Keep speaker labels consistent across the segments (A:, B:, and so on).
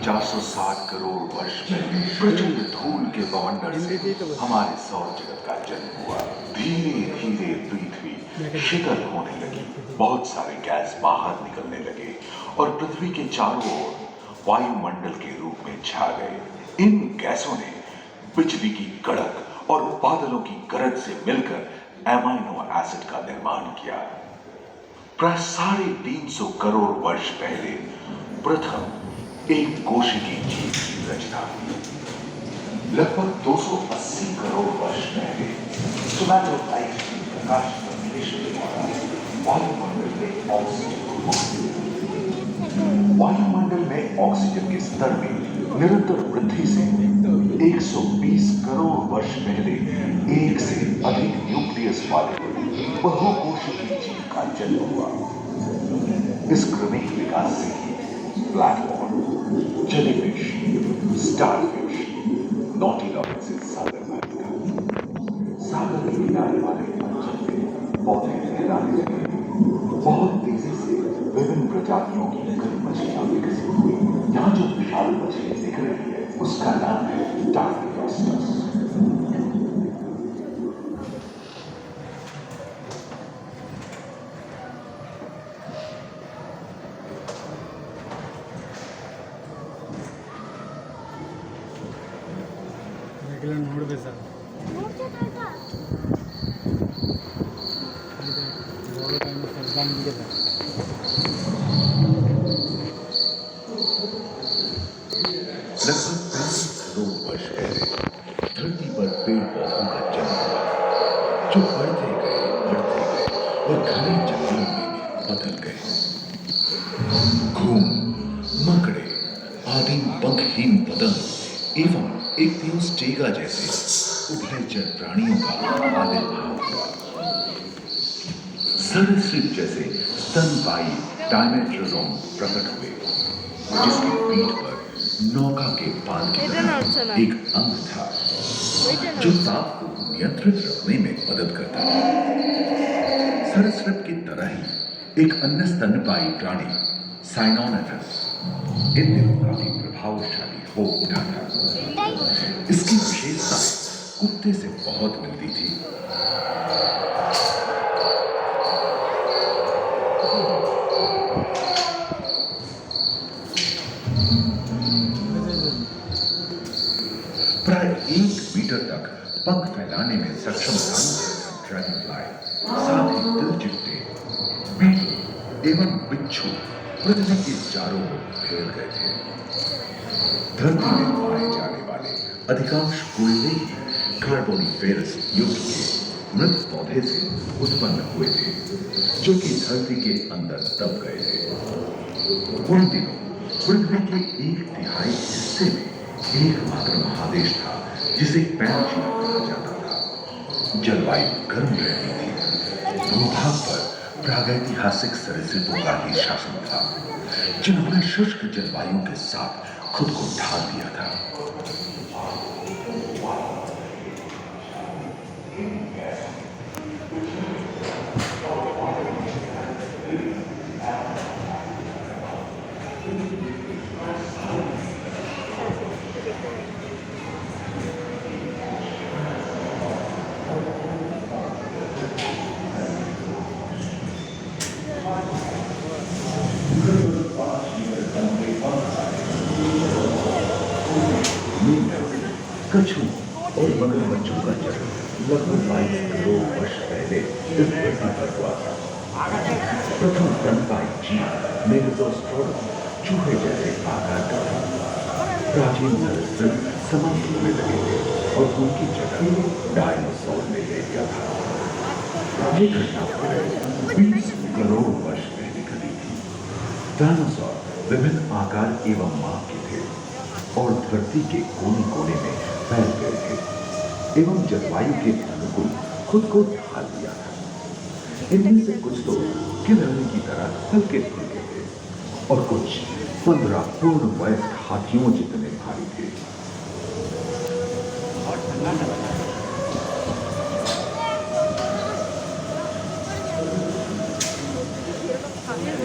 A: 460 करोड़ वर्ष पहले प्रचंड धूल के बवंडर से हमारे सौर जगत का जन्म हुआ। धीरे धीरे पृथ्वी शीतल होने लगी, बहुत सारे गैस बाहर निकलने लगे और पृथ्वी के चारों ओर वायुमंडल के रूप में छा गए। इन गैसों ने बिजली की कड़क और बादलों की गरज से मिलकर एमाइनो एसिड का निर्माण किया। प्राय 350 करोड़ वर्ष पहले प्रथम एक कोशिकीय जीव की रचना हुई। लगभग 280 करोड़ वर्ष पहले सोमैटोलाइट की प्रकाश संश्लेषण द्वारा वायुमंडल में ऑक्सीजन को मुक्त किया। वायुमंडल में ऑक्सीजन के स्तर में निरंतर वृद्धि से 120 करोड़ वर्ष पहले एक से अधिक न्यूक्लियस वाले बहुकोशिकीय जीव का जन्म हुआ। इस क्रमिक विकास से ब्लैक जेलीफिश, स्टारफिश, नॉटिलॉइड सागर बालिका, सागर के किनारे वाले अंचल में पौधे लहराने लगे। बहुत तेजी से विभिन्न प्रजातियों की कई मछलियां विकसित हुई। यहाँ जो विशाल मछली दिख रही है उसका नाम है डार्वियोस्टस।
B: ನೋಡ್ಬೇಕು ಸರ್ ಬಹಳ ಟೈಮ್ ಬಂದಿದೆ
A: लगभग 35 करोड़ वर्ष पहले धरती पर पेड़ पौधों का जन्म हुआ, जो बढ़ते गए और घने जंगलों में बदल गए। घूम, मकड़े, आदिम पंखहीन पतंग एवं एक थियोस्टेगा जैसे उभयचर प्राणियों का आविर्भाव हुआ। सरीसृप जैसे स्तनपायी डायमेट्रोजोम प्रकट हुए, जिसकी पीठ पर नौका के पाल की तरह एक अंग था जो ताप को नियंत्रित रखने में मदद करता था। सरीसृप की तरह ही एक अन्य स्तनपायी प्राणी साइनोनेटस इन दिनों काफी प्रभावशाली हो उठा था। इसकी विशेषता कुत्ते से बहुत मिलती थी। प्राय 1 मीटर तक पंख फैलाने में सक्षम था ड्रैगन फ्लाई, साथ ही दिलचिट्टे, बीटल एवं बिच्छू पृथ्वी के चारों ओर फैल गए थे। धरती में पाए जाने वाले अधिकांश कोयले कार्बोनिफेरस युग के मृत पौधे से उत्पन्न हुए थे, जो कि धरती के अंदर दब गए थे। उन दिनों पृथ्वी के 1/3 हिस्से में एकमात्र महादेश था जिसे पैनोपिया कहा जाता था। जलवायु गर्म रहती थी। भूभाग पर प्रागैतिहासिक सरीसृपों का ही शासन था, जिन्होंने शुष्क जलवायु के साथ खुद को ढाल दिया था। कछुओं और मगरमच्छों का जन्म लगभग 22 करोड़ वर्ष पहले इस धरती पर हुआ था। प्रथम स्तनपायी जीव मेगाज़ोस्ट्रोडम चूहे जैसे आकार का था। प्राचीन सरीसृप समाप्त होने लगे थे और उनकी जगह डायनासोर ने ले लिया था। ये घटना प्राय 20 करोड़ वर्ष पहले घटी थी। डायनासोर विभिन्न आकार एवं माप के थे और धरती के कोने कोने में फैल गए थे एवं जलवायु के अनुकूल खुद को ढाल दिया था। इनमें से कुछ तो गिलहरी की तरह हल्के फुल्के थे और कुछ 15 पूर्ण वयस्क हाथियों जितने भारी थे।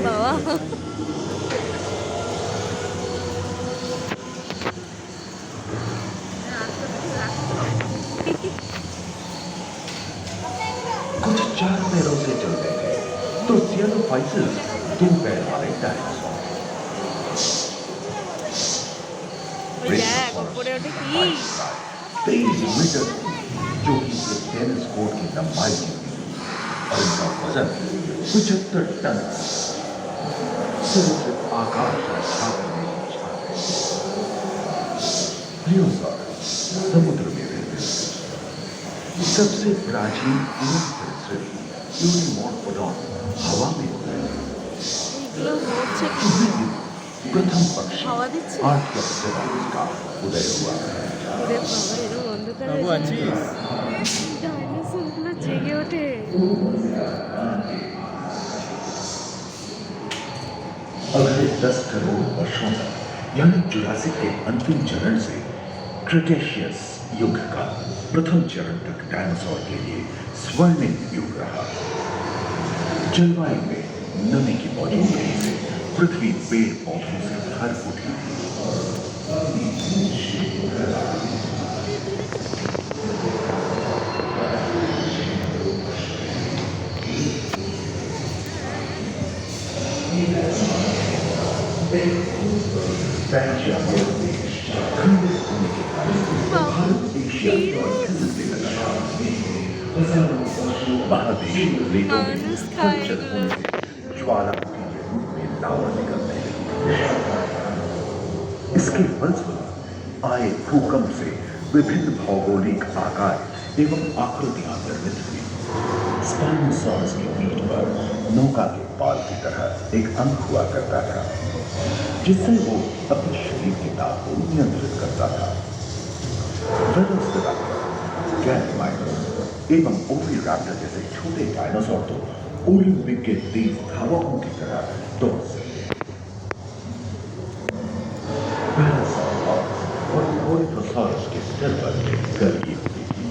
C: बाबा
A: चार पैरों से चलते थे तो सियानोफाइसिस दो पैर वाले डायनासोर।
C: ওই দেখ ওপরে ওটা কি
A: 23 मीटर थी, जो कि एक टेनिस कोर्ट की लंबाई की थी और इनका वजन 75 टन था। सिर्फ आकाश में छाते में छा गए। प्लियोसाउरस समुद्र में रहते थे। सबसे प्राचीन सरीसृप यूनिमोर्फोडॉन हवा में उड़ते हैं।
C: এগুলো হচ্ছে কি
A: प्रथम पक्षी
C: হাওয়া দিচ্ছে
A: आर्टियोप्टेराइस का उदय हुआ।
C: ওরে বাবা এরকম অন্ধকার
B: বাবু
C: হয়ে
B: আছিস
C: ডাইনোসরগুলো জেগে ওঠে
A: अगले 10 करोड़ वर्षों तक यानी जुरासिक के अंतिम चरण से क्रिटेशियस युग का प्रथम चरण तक डायनासोर के लिए स्वर्णिम युग रहा। जलवायु में नमी की मौजूदगी से पृथ्वी पेड़ पौधों से भर उठी थी। पैंजिया खंडित होने के कारण भारत एशिया और खिसकने लगा। महादेश प्लेटों में हलचल होने से ज्वालामुखी के रूप में लावा निकलने लगी। इसके फलस्वरूप आए भूकंप से विभिन्न भौगोलिक आकार एवं आकृतियां निर्मित हुई। स्पाइनोसॉरस की पीठ पर नौका के पाल की तरह एक अंग हुआ करता था, जिससे वो अपने शरीर के दाब को नियंत्रित करता था। वेलोसिराप्टर, गैलीमाइनस एवं ओविराप्टर जैसे छोटे डायनासोर तो ओलंपिक के तेज धावकों की तरह दौड़ सकते। पैरासाउरोपॉड्स और ओलिथोसॉरस के सिर पर गर्मी होती थी।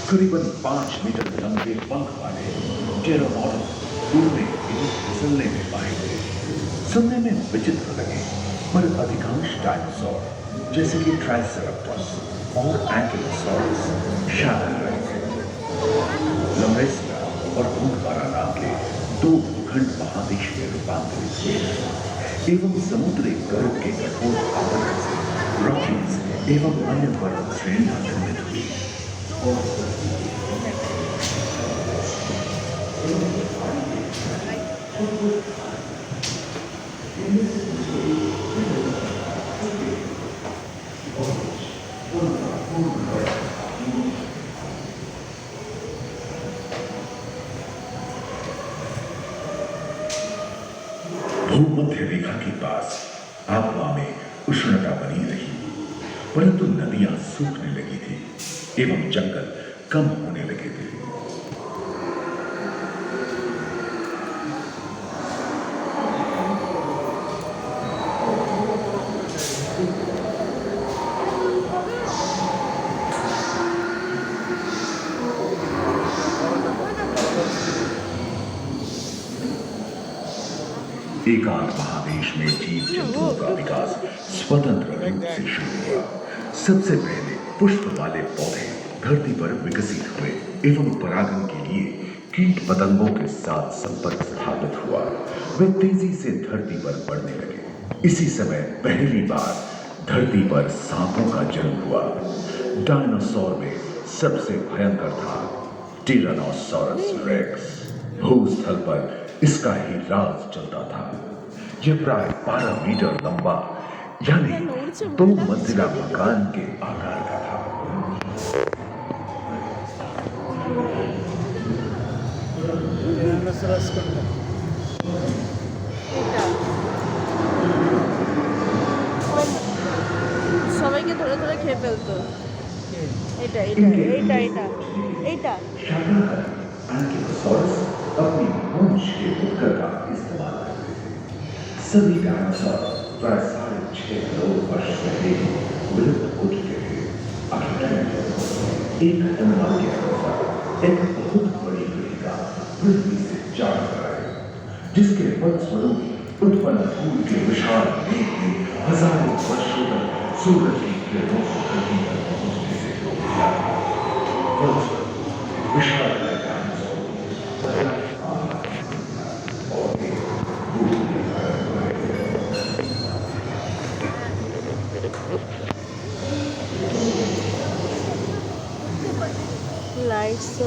A: करीबन 5 मीटर लंबे पंख वाले टेरोनॉडस उड़ने फिसलने में माहिर थे। सुनने में विचित्र लगे, पर अधिकांश डायनासोर जैसे कि ट्राइसेराटोप्स और एंकिलोसॉरस शाकाहारी थे। लम्बेसिया और भूतवारा नाम के दो भूखंड महादेश में रूपांतरित हुए एवं समुद्री गर्भ के कठोर आवरण से रॉकीज एवं अन्य पर्वत श्रेणियां निर्मित हुई। भूमध्य रेखा के पास आबवा में उष्णता बनी रही, परंतु नदियां सूखने लगी थी एवं जंगल कम होने लगे थे। एकांत महादेश में जीव जंतुओं का विकास स्वतंत्र रूप से शुरू हुआ। सबसे पहले पुष्प वाले पौधे धरती पर विकसित हुए एवं परागण के लिए कीट पतंगों के साथ संपर्क स्थापित हुआ। वे तेजी से धरती पर बढ़ने लगे। इसी समय पहली बार धरती पर सांपों का जन्म हुआ। डायनासोर में सबसे भयंकर था टिरानोसॉरस रेक्स। भूस्थल पर इसका ही राज चलता था। यह प्राय 12 मीटर लंबा यानी 2 मंजिला मकान के आकार का था।
C: সবাইকে ধরে ধরে খেয়ে ফেলতো এটা এটা এইটা এটা এইটা
A: एंकिलोसॉरस अपनी पूंछ के उपकर का इस्तेमाल करते थे। सभी डायनासोर प्राय 6.5 करोड़ वर्ष पहले विलुप्त हो चुके थे। एक अनुमान के अनुसार एक बहुत बड़ी रेखा पृथ्वी से जा कर आई, जिसके फलस्वरूप उत्पन्न धूल के विशाल मेघ ने हजारों वर्षों तक सूरज की किरणों को धरती पर पहुंचने से रोक दिया।
C: लाइट्स